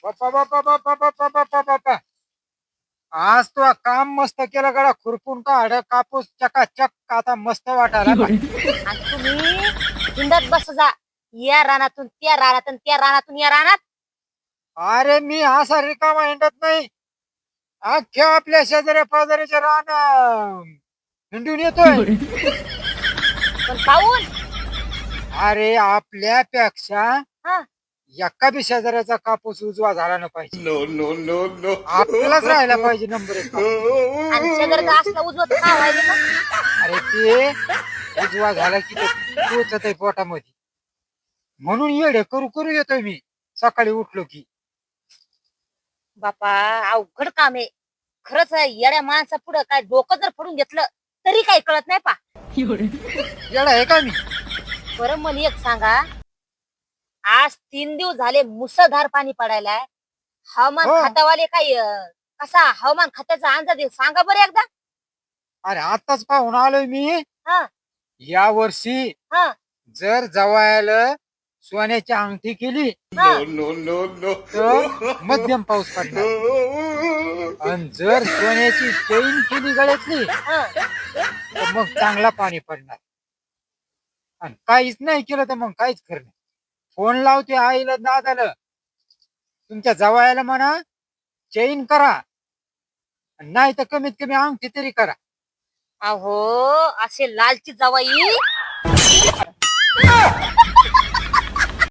बापा बापा बापा बापा बापा बापा. आज तो काम मस्त केलं गडा, खुरपून काढ कापूस चकाचक आता मस्त वाटायला लागला. आणि तुम्ही हिंडत बस जा, या रानातून त्या रानातून त्या रानातून या रानात. अरे मी असा रिकामा हिंडत नाही. अख्ख्या आपल्या शेजाऱ्या पाजाऱ्याच्या रान हिंडून येतोय. पण पाहून अरे आपल्यापेक्षा हा एका बी शेजाऱ्याचा कापूस उजवा झाला ना पाहिजे. No, no, no, no. आपल्यालाच राहायला पाहिजे नंबर एक कापूस. आणि शेजारचा असला उजवत का व्हायचं मग? अरे ते उजवा झाला की ते टोचत आहे पोटामध्ये. म्हणून येडे करू करू येतोय मी सकाळी उठलो की. बापा अवघड काम आहे खरंच. येड्या माणसा पुढं काय डोकं जर फोडून घेतलं तरी काही कळत नाही पा. येडा आहे का मी? बरं मला एक सांगा, आज 3 दिवस झाले मुसळधार पाणी पडायलाय. हवामान हो. खात्यावाले काय कसा हवामान खात्याचा अंदाज आहे सांगा बरं एकदा. अरे आताच पाहून आलोय मी. हा या वर्षी हा जर जवायला सोन्याची अंगठी केली हा No, no, no, तर मध्यम पाऊस पडणार. no. आणि जर सोन्याची चैन केली गळ्यातली हा. तर मग चांगला पाणी पडणार. आणि काहीच नाही केलं तर मग काहीच खरं नाही. फोन लावते आईला दादाला, तुमच्या जवायला म्हणा चैन करा, नाही तर कमीत कमी अंगठी तरी करा. अहो असे लालची जवाई